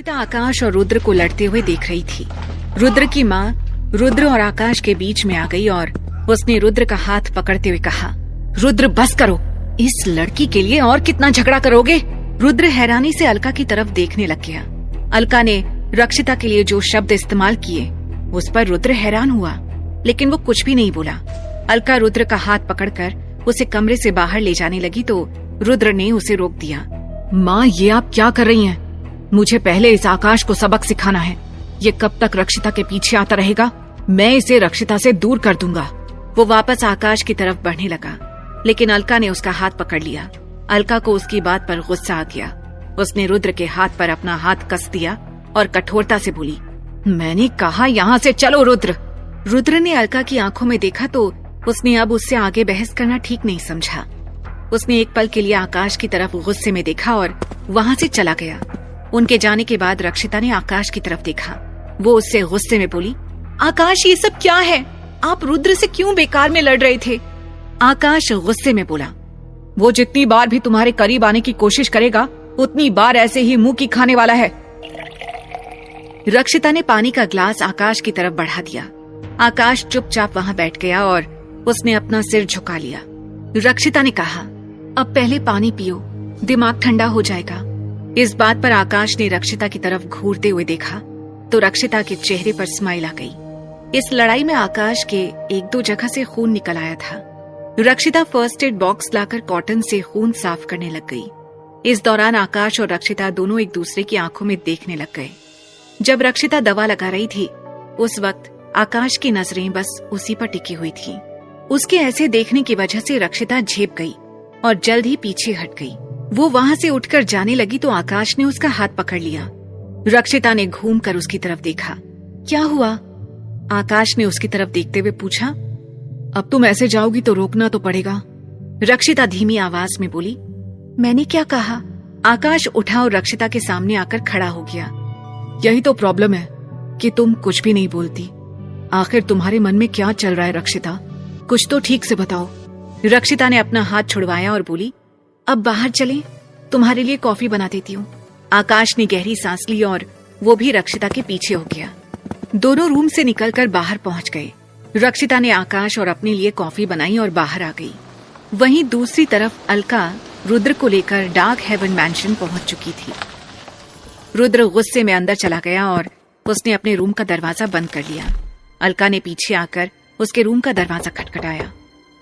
रक्षिता आकाश और रुद्र को लड़ते हुए देख रही थी। रुद्र की माँ रुद्र और आकाश के बीच में आ गई और उसने रुद्र का हाथ पकड़ते हुए कहा, रुद्र बस करो, इस लड़की के लिए और कितना झगड़ा करोगे? रुद्र हैरानी से अलका की तरफ देखने लग गया। अलका ने रक्षिता के लिए जो शब्द इस्तेमाल किए उस पर रुद्र हैरान हुआ, लेकिन वो कुछ भी नहीं बोला। अलका रुद्र का हाथ पकड़कर उसे कमरे से बाहर ले जाने लगी तो रुद्र ने उसे रोक दिया। माँ, ये आप क्या कर रही हैं? मुझे पहले इस आकाश को सबक सिखाना है। ये कब तक रक्षिता के पीछे आता रहेगा? मैं इसे रक्षिता से दूर कर दूंगा। वो वापस आकाश की तरफ बढ़ने लगा, लेकिन अलका ने उसका हाथ पकड़ लिया। अलका को उसकी बात पर गुस्सा आ गया। उसने रुद्र के हाथ पर अपना हाथ कस दिया और कठोरता से बोली, मैंने कहा यहाँ से चलो रुद्र। रुद्र ने अलका की आंखों में देखा तो उसने अब उससे आगे बहस करना ठीक नहीं समझा। उसने एक पल के लिए आकाश की तरफ गुस्से में देखा और वहाँ से चला गया। उनके जाने के बाद रक्षिता ने आकाश की तरफ देखा। वो उससे गुस्से में बोली, आकाश ये सब क्या है? आप रुद्र से क्यों बेकार में लड़ रहे थे? आकाश गुस्से में बोला, वो जितनी बार भी तुम्हारे करीब आने की कोशिश करेगा उतनी बार ऐसे ही मुंह की खाने वाला है। रक्षिता ने पानी का ग्लास आकाश की तरफ बढ़ा दिया। आकाश चुपचाप वहाँ बैठ गया और उसने अपना सिर झुका लिया। रक्षिता ने कहा, अब पहले पानी पियो, दिमाग ठंडा हो जाएगा। इस बात पर आकाश ने रक्षिता की तरफ घूरते हुए देखा तो रक्षिता के चेहरे पर स्माइल आ गई। इस लड़ाई में आकाश के एक दो जगह से खून निकल आया था। रक्षिता फर्स्ट एड बॉक्स लाकर कॉटन से खून साफ करने लग गई। इस दौरान आकाश और रक्षिता दोनों एक दूसरे की आंखों में देखने लग गए। जब रक्षिता दवा लगा रही थी उस वक्त आकाश की नजरें बस उसी पर टिकी हुई थी। उसके ऐसे देखने की वजह से रक्षिता झेप गई और जल्द ही पीछे हट गई। वो वहाँ से उठकर जाने लगी तो आकाश ने उसका हाथ पकड़ लिया। रक्षिता ने घूमकर उसकी तरफ देखा। क्या हुआ? आकाश ने उसकी तरफ देखते हुए पूछा। अब तुम ऐसे जाओगी तो रोकना तो पड़ेगा। रक्षिता धीमी आवाज में बोली। मैंने क्या कहा? आकाश उठा और रक्षिता के सामने आकर खड़ा हो गया। यही तो प्रॉब्लम है कि तुम कुछ भी नहीं बोलती। आखिर तुम्हारे मन में क्या चल रहा है रक्षिता? कुछ तो ठीक से बताओ। रक्षिता ने अपना हाथ छुड़वाया और बोली, अब बाहर चलें, तुम्हारे लिए कॉफी बना देती हूँ। आकाश ने गहरी सांस ली और वो भी रक्षिता के पीछे हो गया। दोनों रूम से निकलकर बाहर पहुंच गए। रक्षिता ने आकाश और अपने लिए कॉफी बनाई और बाहर आ गई। वहीं दूसरी तरफ अलका रुद्र को लेकर डार्क हेवन मैंशन पहुंच चुकी थी। रुद्र गुस्से में अंदर चला गया और उसने अपने रूम का दरवाजा बंद कर लिया। अलका ने पीछे आकर उसके रूम का दरवाजा खटखटाया।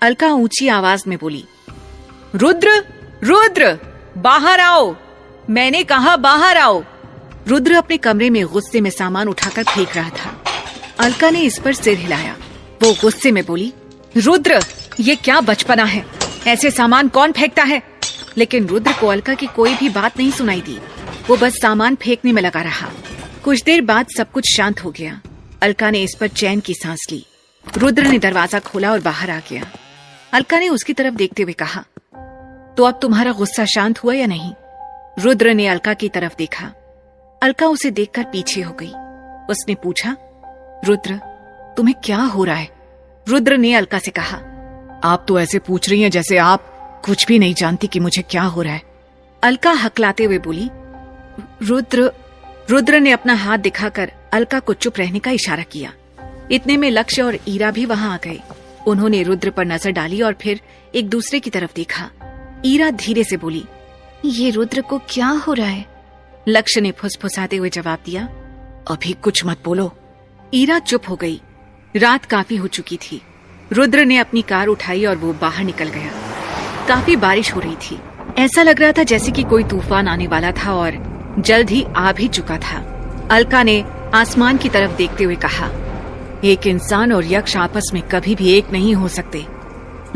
अलका ऊंची आवाज में बोली, रुद्र, रुद्र, बाहर आओ, मैंने कहा बाहर आओ। रुद्र अपने कमरे में गुस्से में सामान उठाकर फेंक रहा था। अलका ने इस पर सिर हिलाया। वो गुस्से में बोली, रुद्र, ये क्या बचपना है? ऐसे सामान कौन फेंकता है? लेकिन रुद्र को अलका की कोई भी बात नहीं सुनाई दी। वो बस सामान फेंकने में लगा रहा। कुछ देर बाद सब कुछ शांत हो गया। अलका ने इस पर चैन की सांस ली। रुद्र ने दरवाजा खोला और बाहर आ गया। अलका ने उसकी तरफ देखते हुए कहा, तो अब तुम्हारा गुस्सा शांत हुआ या नहीं? रुद्र ने अलका की तरफ देखा। अलका उसे देखकर पीछे हो गई। उसने पूछा, रुद्र, तुम्हें क्या हो रहा है? रुद्र ने अलका से कहा, आप तो ऐसे पूछ रही हैं जैसे आप कुछ भी नहीं जानती कि मुझे क्या हो रहा है। अलका हकलाते हुए बोली, रुद्र ने अपना हाथ दिखाकर अलका को चुप रहने का इशारा किया। इतने में लक्ष्य और ईरा भी वहां आ गए। उन्होंने रुद्र पर नजर डाली और फिर एक दूसरे की तरफ देखा। ईरा धीरे से बोली, ये रुद्र को क्या हो रहा है? लक्ष्य ने फुसफुसाते हुए जवाब दिया, अभी कुछ मत बोलो। ईरा चुप हो गई। रात काफी हो चुकी थी। रुद्र ने अपनी कार उठाई और वो बाहर निकल गया। काफी बारिश हो रही थी। ऐसा लग रहा था जैसे कि कोई तूफान आने वाला था और जल्द ही आ भी चुका था। अलका ने आसमान की तरफ देखते हुए कहा, एक इंसान और यक्ष आपस में कभी भी एक नहीं हो सकते।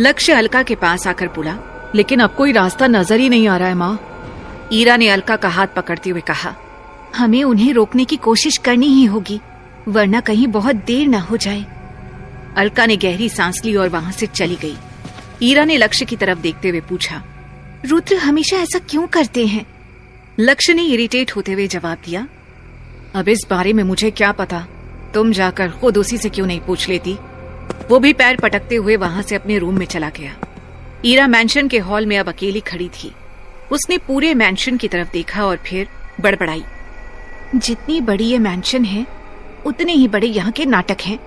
लक्ष्य अलका के पास आकर बोला, लेकिन अब कोई रास्ता नजर ही नहीं आ रहा है माँ। ईरा ने अलका का हाथ पकड़ते हुए कहा, हमें उन्हें रोकने की कोशिश करनी ही होगी, वरना कहीं बहुत देर न हो जाए। अलका ने गहरी सांस ली और वहां से चली गई। ईरा ने लक्ष्य की तरफ देखते हुए पूछा, रुद्र हमेशा ऐसा क्यों करते हैं? लक्ष्य ने इरिटेट होते हुए जवाब दिया, अब इस बारे में मुझे क्या पता, तुम जाकर खुद उसी से क्यों नहीं पूछ लेती। वो भी पैर पटकते हुए वहां से अपने रूम में चला गया। ईरा मैंशन के हॉल में अब अकेली खड़ी थी। उसने पूरे मैंशन की तरफ देखा और फिर बड़बड़ाई, जितनी बड़ी ये मैंशन है उतने ही बड़े यहाँ के नाटक हैं।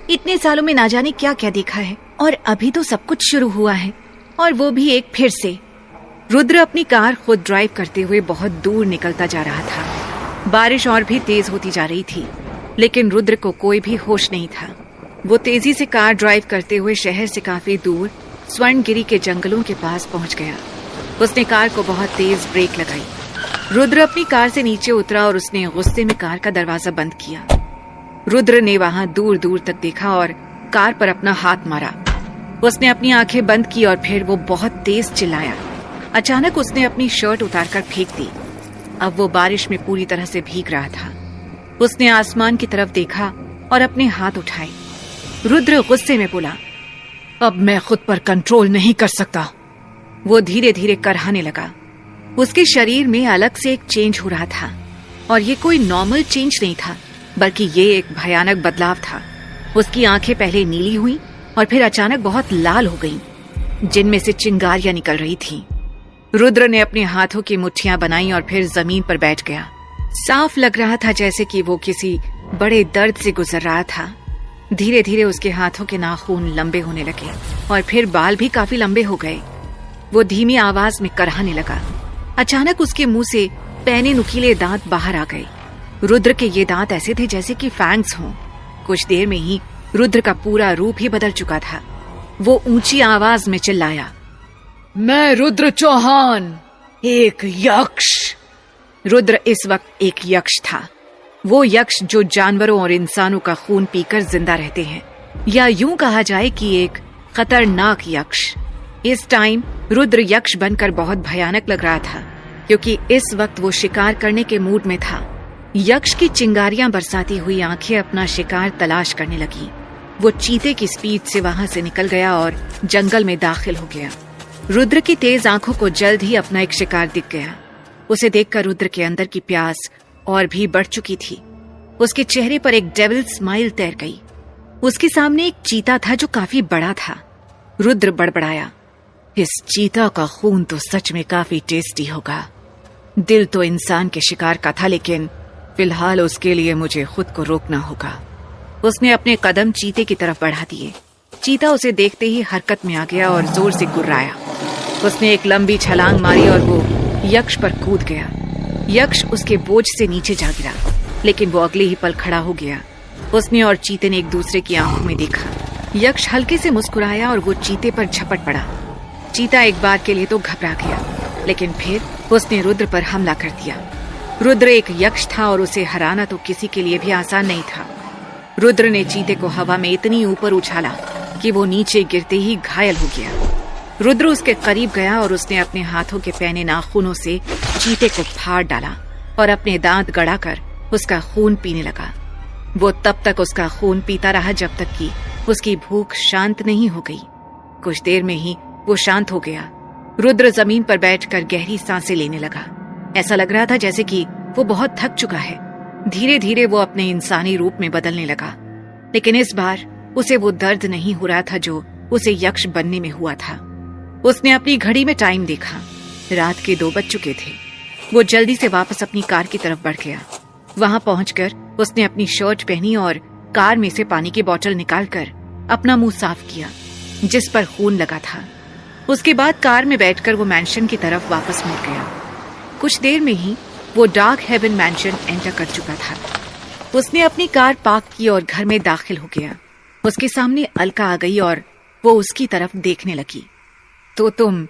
इतने सालों में ना जाने क्या क्या देखा है और अभी तो सब कुछ शुरू हुआ है, और वो भी एक फिर से। रुद्र अपनी कार खुद ड्राइव करते हुए बहुत दूर निकलता जा रहा था। बारिश और भी तेज होती जा रही थी, लेकिन रुद्र को कोई भी होश नहीं था। वो तेजी से कार ड्राइव करते हुए शहर से काफी दूर स्वर्णगिरी के जंगलों के पास पहुंच गया। उसने कार को बहुत तेज ब्रेक लगाई। रुद्र अपनी कार से नीचे उतरा और उसने गुस्से में कार का दरवाजा बंद किया। रुद्र ने वहां दूर दूर तक देखा और कार पर अपना हाथ मारा। उसने अपनी आंखें बंद की और फिर वो बहुत तेज चिल्लाया। अचानक उसने अपनी शर्ट उतारकर फेंक दी। अब वो बारिश में पूरी तरह से भीग रहा था। उसने आसमान की तरफ देखा और अपने हाथ उठाए। रुद्र गुस्से में बोला, अब मैं खुद पर कंट्रोल नहीं कर सकता। वो धीरे धीरे करहाने लगा। उसके शरीर में अलग से एक चेंज हो रहा था, और ये कोई नॉर्मल चेंज नहीं था, बल्कि ये एक भयानक बदलाव था। उसकी आंखें पहले नीली हुई और फिर अचानक बहुत लाल हो गईं, जिनमें से चिंगारियां निकल रही थीं। रुद्र ने अपने हाथों की मुट्ठियां बनाई और फिर जमीन पर बैठ गया। साफ लग रहा था जैसे कि वो किसी बड़े दर्द से गुजर रहा था। धीरे धीरे उसके हाथों के नाखून लंबे होने लगे और फिर बाल भी काफी लंबे हो गए। वो धीमी आवाज में करहाने लगा। अचानक उसके मुंह से पैने नुकीले दांत बाहर आ गए। रुद्र के ये दांत ऐसे थे जैसे कि फैंग्स हों। कुछ देर में ही रुद्र का पूरा रूप ही बदल चुका था। वो ऊंची आवाज में चिल्लाया, मैं रुद्र चौहान, एक यक्ष। रुद्र इस वक्त एक यक्ष था। वो यक्ष जो जानवरों और इंसानों का खून पीकर जिंदा रहते हैं, या यूं कहा जाए कि एक खतरनाक यक्ष। इस टाइम रुद्र यक्ष बनकर बहुत भयानक लग रहा था, क्योंकि इस वक्त वो शिकार करने के मूड में था। यक्ष की चिंगारियां बरसाती हुई आंखें अपना शिकार तलाश करने लगी। वो चीते की स्पीड से वहां से निकल गया और जंगल में दाखिल हो गया। रुद्र की तेज आंखों को जल्द ही अपना एक शिकार दिख गया। उसे देखकर रुद्र के अंदर की प्यास और भी बढ़ चुकी थी। उसके चेहरे पर एक डेविल स्माइल तैर गई। उसके सामने एक चीता था जो काफी बड़ा था। रुद्र बड़बड़ाया, इस चीता का खून तो सच में काफी टेस्टी होगा। दिल तो इंसान के शिकार का था, लेकिन फिलहाल उसके लिए मुझे खुद को रोकना होगा। उसने अपने कदम चीते की तरफ बढ़ा दिए। चीता उसे देखते ही हरकत में आ गया और जोर से गुर्राया। उसने एक लंबी छलांग मारी और वो यक्ष पर कूद गया। यक्ष उसके बोझ से नीचे जा गिरा, लेकिन वो अगले ही पल खड़ा हो गया। उसने और चीते ने एक दूसरे की आंखों में देखा। यक्ष हल्के से मुस्कुराया और वो चीते पर झपट पड़ा। चीता एक बार के लिए तो घबरा गया, लेकिन फिर उसने रुद्र पर हमला कर दिया। रुद्र एक यक्ष था और उसे हराना तो किसी के लिए भी आसान नहीं था। रुद्र ने चीते को हवा में इतनी ऊपर उछाला कि वो नीचे गिरते ही घायल हो गया। रुद्र उसके करीब गया और उसने अपने हाथों के पैने नाखूनों से चीते को फाड़ डाला और अपने दांत गड़ाकर उसका खून पीने लगा। वो तब तक उसका खून पीता रहा जब तक कि उसकी भूख शांत नहीं हो गई। कुछ देर में ही वो शांत हो गया। रुद्र जमीन पर बैठकर गहरी सांसें लेने लगा। ऐसा लग रहा था जैसे कि वो बहुत थक चुका है। धीरे धीरे वो अपने इंसानी रूप में बदलने लगा, लेकिन इस बार उसे वो दर्द नहीं हो रहा था जो उसे यक्ष बनने में हुआ था। उसने अपनी घड़ी में टाइम देखा। रात के 2 बज चुके थे। वो जल्दी से वापस अपनी कार की तरफ बढ़ गया। वहां पहुंचकर उसने अपनी शर्ट पहनी और कार में से पानी की बोतल निकालकर अपना मुंह साफ किया, जिस पर खून लगा था। उसके बाद कार में बैठकर वो मैंशन की तरफ वापस मुड़ गया। कुछ देर में ही वो डार्क हेवन मैंशन एंटर कर चुका था। उसने अपनी कार पार्क की और घर में दाखिल हो गया। उसके सामने अलका आ गई और वो उसकी तरफ देखने लगी। तो तुम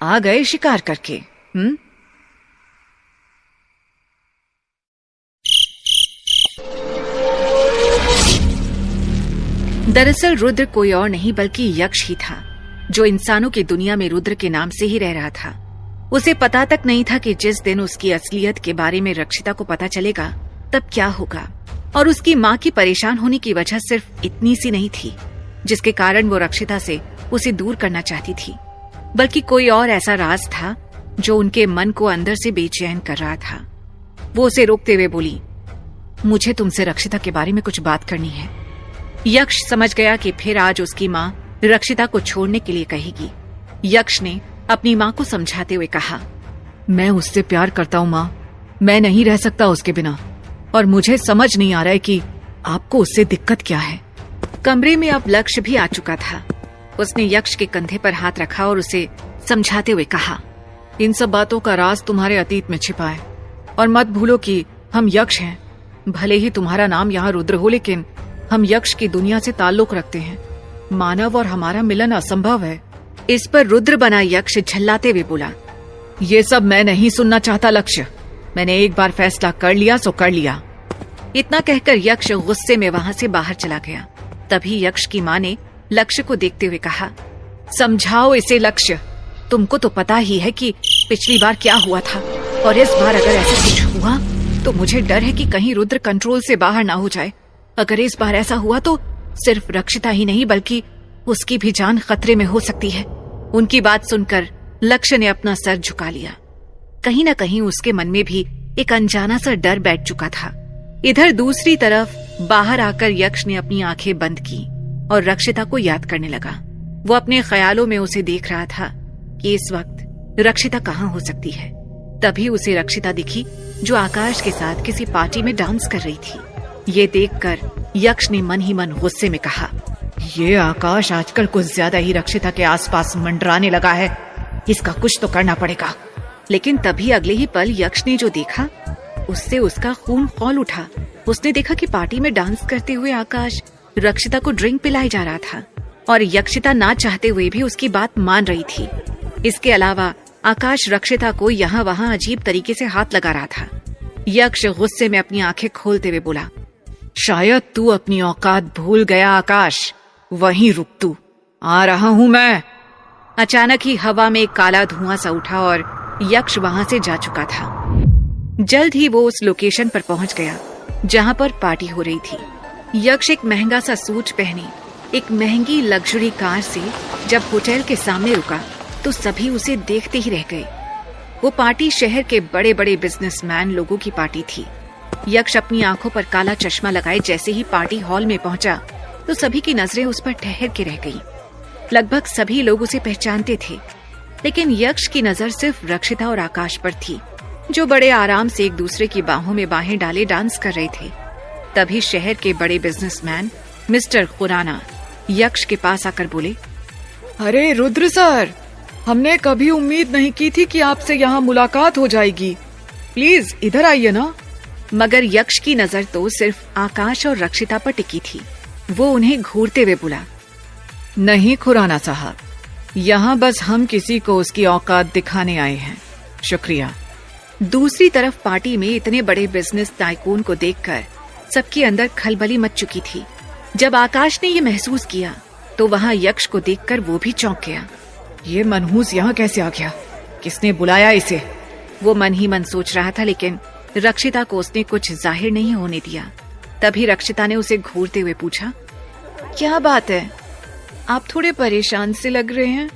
आ गए शिकार करके? दरअसल रुद्र कोई और नहीं बल्कि यक्ष ही था, जो इंसानों की दुनिया में रुद्र के नाम से ही रह रहा था। उसे पता तक नहीं था कि जिस दिन उसकी असलियत के बारे में रक्षिता को पता चलेगा तब क्या होगा। और उसकी माँ की परेशान होने की वजह सिर्फ इतनी सी नहीं थी, जिसके कारण वो रक्षिता से उसे दूर करना चाहती थी, बल्कि कोई और ऐसा राज था जो उनके मन को अंदर से बेचैन कर रहा था। वो उसे रोकते हुए बोली, मुझे तुमसे रक्षिता के बारे में कुछ बात करनी है। यक्ष समझ गया कि फिर आज उसकी माँ रक्षिता को छोड़ने के लिए कहेगी। यक्ष ने अपनी माँ को समझाते हुए कहा, मैं उससे प्यार करता हूँ माँ, मैं नहीं रह सकता उसके बिना। और मुझे समझ नहीं आ रहा है कि आपको उससे दिक्कत क्या है। कमरे में अब लक्ष्य भी आ चुका था। उसने यक्ष के कंधे पर हाथ रखा और उसे समझाते हुए कहा, इन सब बातों का राज तुम्हारे अतीत में छिपा है और मत भूलो कि हम यक्ष हैं। भले ही तुम्हारा नाम यहाँ रुद्र हो, लेकिन हम यक्ष की दुनिया से ताल्लुक रखते हैं। मानव और हमारा मिलन असंभव है। इस पर रुद्र बना यक्ष झल्लाते हुए बोला, ये सब मैं नहीं सुनना चाहता लक्ष्य। मैंने एक बार फैसला कर लिया सो कर लिया। इतना कहकर यक्ष गुस्से में वहां से बाहर चला गया। तभी यक्ष की माँ ने लक्ष्य को देखते हुए कहा, समझाओ इसे लक्ष्य। तुमको तो पता ही है कि पिछली बार क्या हुआ था, और इस बार अगर ऐसा कुछ हुआ तो मुझे डर है कि कहीं रुद्र कंट्रोल से बाहर ना हो जाए। अगर इस बार ऐसा हुआ तो सिर्फ रक्षिता ही नहीं बल्कि उसकी भी जान खतरे में हो सकती है। उनकी बात सुनकर लक्ष्य ने अपना सर झुका लिया। कहीं न कहीं उसके मन में भी एक अनजाना सा डर बैठ चुका था। इधर दूसरी तरफ बाहर आकर यक्ष ने अपनी आंखें बंद की और रक्षिता को याद करने लगा। वो अपने ख्यालों में उसे देख रहा था कि इस वक्त रक्षिता कहाँ हो सकती है। तभी उसे रक्षिता दिखी जो आकाश के साथ किसी पार्टी में डांस कर रही थी। ये देखकर यक्ष ने मन ही मन गुस्से में कहा, ये आकाश आजकल कुछ ज्यादा ही रक्षिता के आसपास मंडराने लगा है। इसका कुछ तो करना पड़ेगा। लेकिन तभी अगले ही पल यक्ष ने जो देखा उससे उसका खून खौल उठा। उसने देखा कि पार्टी में डांस करते हुए आकाश रक्षिता को ड्रिंक पिलाई जा रहा था और यक्षिता ना चाहते हुए भी उसकी बात मान रही थी। इसके अलावा आकाश रक्षिता को यहाँ वहाँ अजीब तरीके से हाथ लगा रहा था। यक्ष गुस्से में अपनी आंखें खोलते हुए बोला, शायद तू अपनी औकात भूल गया आकाश। वहीं रुक तू, आ रहा हूँ मैं। अचानक ही हवा में एक काला धुआं सा उठा और यक्ष वहां से जा चुका था। जल्द ही वो उस लोकेशन पर पहुंच गया जहां पर पार्टी हो रही थी। यक्ष एक महंगा सा सूट पहने एक महंगी लग्जरी कार से जब होटल के सामने रुका तो सभी उसे देखते ही रह गए। वो पार्टी शहर के बड़े बड़े बिजनेसमैन लोगों की पार्टी थी। यक्ष अपनी आंखों पर काला चश्मा लगाए जैसे ही पार्टी हॉल में पहुंचा तो सभी की नजरें उस पर ठहर के रह गईं। लगभग सभी लोग उसे पहचानते थे, लेकिन यक्ष की नजर सिर्फ रक्षिता और आकाश पर थी, जो बड़े आराम से एक दूसरे की बाहों में बाहें डाले डांस कर रहे थे। तभी शहर के बड़े बिजनेसमैन मिस्टर खुराना यक्ष के पास आकर बोले, अरे रुद्र सर, हमने कभी उम्मीद नहीं की थी कि आपसे यहाँ मुलाकात हो जाएगी। प्लीज इधर आइए ना। मगर यक्ष की नजर तो सिर्फ आकाश और रक्षिता पर टिकी थी। वो उन्हें घूरते हुए बोला, नहीं खुराना साहब, यहाँ बस हम किसी को उसकी औकात दिखाने आए हैं। शुक्रिया। दूसरी तरफ पार्टी में इतने बड़े बिजनेस टाइकून को देखकर सबके अंदर खलबली मच चुकी थी। जब आकाश ने ये महसूस किया तो वहाँ यक्ष को देखकर वो भी चौंक गया। ये मनहूस यहाँ कैसे आ गया? किसने बुलाया इसे? वो मन ही मन सोच रहा था, लेकिन रक्षिता को उसने कुछ जाहिर नहीं होने दिया। तभी रक्षिता ने उसे घूरते हुए पूछा, क्या बात है, आप थोड़े परेशान से लग रहे हैं।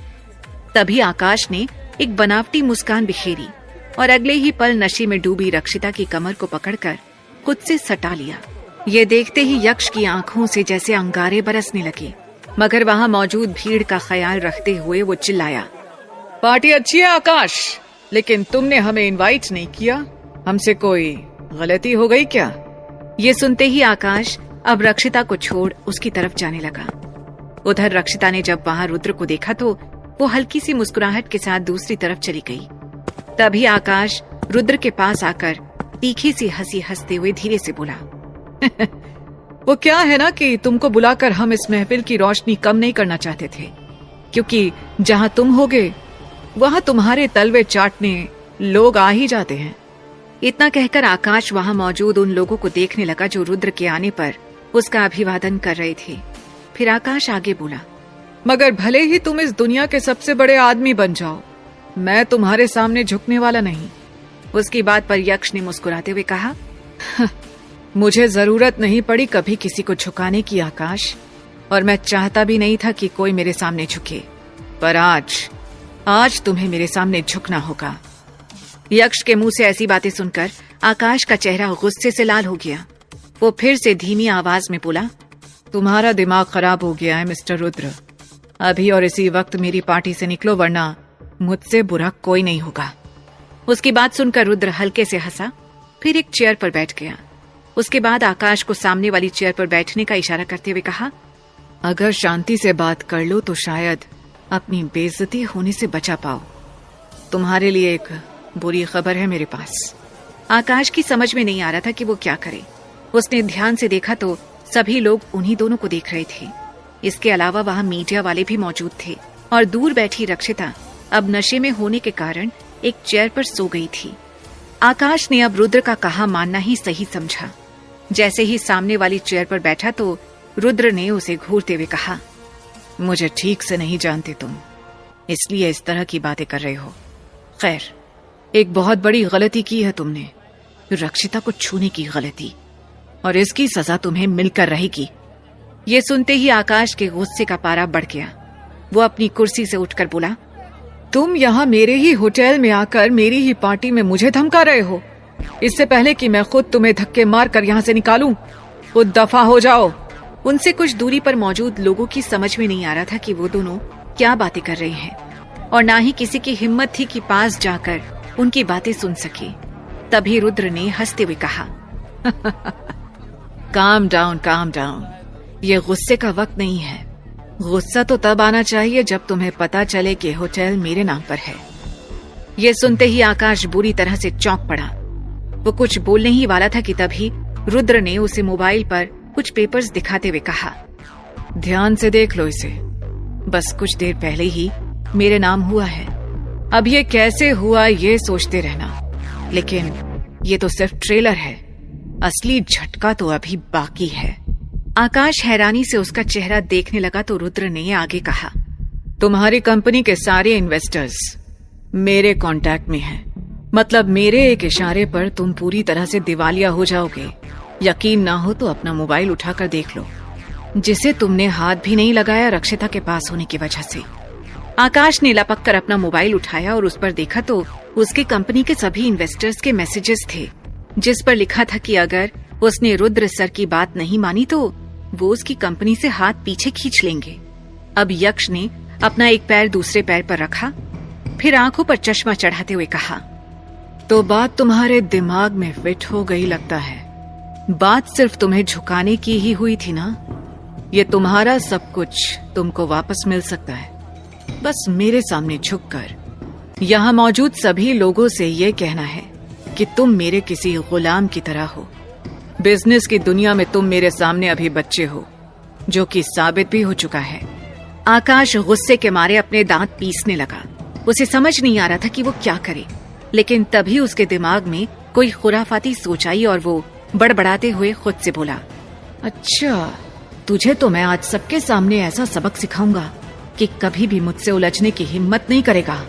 तभी आकाश ने एक बनावटी मुस्कान बिखेरी और अगले ही पल नशे में डूबी रक्षिता की कमर को पकड़कर खुद से सटा लिया। ये देखते ही यक्ष की आंखों से जैसे अंगारे बरसने लगे, मगर वहाँ मौजूद भीड़ का ख्याल रखते हुए वो चिल्लाया, पार्टी अच्छी है आकाश, लेकिन तुमने हमें इनवाइट नहीं किया। हमसे कोई गलती हो गई क्या? ये सुनते ही आकाश अब रक्षिता को छोड़ उसकी तरफ जाने लगा। उधर रक्षिता ने जब वहाँ रुद्र को देखा तो वो हल्की सी मुस्कुराहट के साथ दूसरी तरफ चली गई। तभी आकाश रुद्र के पास आकर तीखी सी हंसी हंसते हुए धीरे से बोला, वो क्या है ना कि तुमको बुलाकर हम इस महफिल की रोशनी कम नहीं करना चाहते थे, क्योंकि जहाँ तुम होगे वहाँ तुम्हारे तलवे चाटने लोग आ ही जाते हैं। इतना कहकर आकाश वहाँ मौजूद उन लोगों को देखने लगा जो रुद्र के आने पर उसका अभिवादन कर रहे थे। फिर आकाश आगे बोला, मगर भले ही तुम इस दुनिया के सबसे बड़े आदमी बन जाओ, मैं तुम्हारे सामने झुकने वाला नहीं। उसकी बात पर यक्ष ने मुस्कुराते हुए कहा, मुझे जरूरत नहीं पड़ी कभी किसी को झुकाने की आकाश, और मैं चाहता भी नहीं था कि कोई मेरे सामने झुके, पर आज तुम्हें मेरे सामने झुकना होगा। यक्ष के मुंह से ऐसी बातें सुनकर आकाश का चेहरा गुस्से से लाल हो गया। वो फिर से धीमी आवाज में बोला, तुम्हारा दिमाग खराब हो गया है मिस्टर रुद्र। अभी और इसी वक्त मेरी पार्टी से निकलो, वरना मुझसे बुरा कोई नहीं होगा। उसकी बात सुनकर रुद्र हल्के से हंसा, फिर एक चेयर पर बैठ गया। उसके बाद आकाश को सामने वाली चेयर पर बैठने का इशारा करते हुए कहा, अगर शांति से बात कर लो तो शायद अपनी बेइज्जती होने से बचा पाओ। तुम्हारे लिए एक बुरी खबर है मेरे पास। आकाश की समझ में नहीं आ रहा था कि वो क्या करे। उसने ध्यान से देखा तो सभी लोग उन्हीं दोनों को देख रहे थे। इसके अलावा वहां मीडिया वाले भी मौजूद थे और दूर बैठी रक्षिता अब नशे में होने के कारण एक चेयर पर सो गई थी। आकाश ने अब रुद्र का कहा मानना ही सही समझा। जैसे ही सामने वाली चेयर पर बैठा तो रुद्र ने उसे घूरते हुए कहा, मुझे ठीक से नहीं जानते तुम, इसलिए इस तरह की बातें कर रहे हो। खैर, एक बहुत बड़ी गलती की है तुमने, रक्षिता को छूने की गलती, और इसकी सजा तुम्हें मिलकर रहेगी। ये सुनते ही आकाश के गुस्से का पारा बढ़ गया। वो अपनी कुर्सी से उठकर बोला, तुम यहाँ मेरे ही होटल में आकर मेरी ही पार्टी में मुझे धमका रहे हो। इससे पहले कि मैं खुद तुम्हें धक्के मार कर यहाँ से निकालूं, खुद दफा हो जाओ। उनसे कुछ दूरी पर मौजूद लोगों की समझ में नहीं आ रहा था कि वो दोनों क्या बातें कर रहे हैं, और ना ही किसी की हिम्मत थी कि पास जाकर उनकी बातें सुन सके। तभी रुद्र ने हंसते हुए कहा, काम डाउन, ये गुस्से का वक्त नहीं है। गुस्सा तो तब आना चाहिए जब तुम्हें पता चले कि होटल मेरे नाम पर है। ये सुनते ही आकाश बुरी तरह से चौंक पड़ा। वो कुछ बोलने ही वाला था कि तभी रुद्र ने उसे मोबाइल पर कुछ पेपर्स दिखाते हुए कहा, ध्यान से देख लो इसे। बस कुछ देर पहले ही मेरे नाम हुआ है। अब ये कैसे हुआ ये सोचते रहना, लेकिन ये तो सिर्फ ट्रेलर है, असली झटका तो अभी बाकी है। आकाश हैरानी से उसका चेहरा देखने लगा तो रुद्र ने आगे कहा, तुम्हारी कंपनी के सारे इन्वेस्टर्स मेरे कांटेक्ट में हैं। मतलब मेरे एक इशारे पर तुम पूरी तरह से दिवालिया हो जाओगे। यकीन ना हो तो अपना मोबाइल उठाकर देख लो, जिसे तुमने हाथ भी नहीं लगाया रक्षिता के पास होने की वजह से। आकाश ने लपक कर अपना मोबाइल उठाया और उस पर देखा तो उसके कंपनी के सभी इन्वेस्टर्स के मैसेजेस थे, जिस पर लिखा था कि अगर उसने रुद्र सर की बात नहीं मानी तो वो उसकी कंपनी से हाथ पीछे खींच लेंगे। अब यक्ष ने अपना एक पैर दूसरे पैर पर रखा, फिर आंखों पर चश्मा चढ़ाते हुए कहा, तो बात तुम्हारे दिमाग में फिट हो गई लगता है। बात सिर्फ तुम्हें झुकाने की ही हुई थी ना। ये तुम्हारा सब कुछ तुमको वापस मिल सकता है, बस मेरे सामने झुककर। यहाँ मौजूद सभी लोगों से ये कहना है कि तुम मेरे किसी गुलाम की तरह हो। बिजनेस की दुनिया में तुम मेरे सामने अभी बच्चे हो, जो कि साबित भी हो चुका है। आकाश गुस्से के मारे अपने दांत पीसने लगा। उसे समझ नहीं आ रहा था कि वो क्या करे, लेकिन तभी उसके दिमाग में कोई खुराफाती सोच आई और वो बड़बड़ाते हुए खुद से बोला, अच्छा, तुझे तो मैं आज सबके सामने ऐसा सबक सिखाऊंगा कि कभी भी मुझसे उलझने की हिम्मत नहीं करेगा।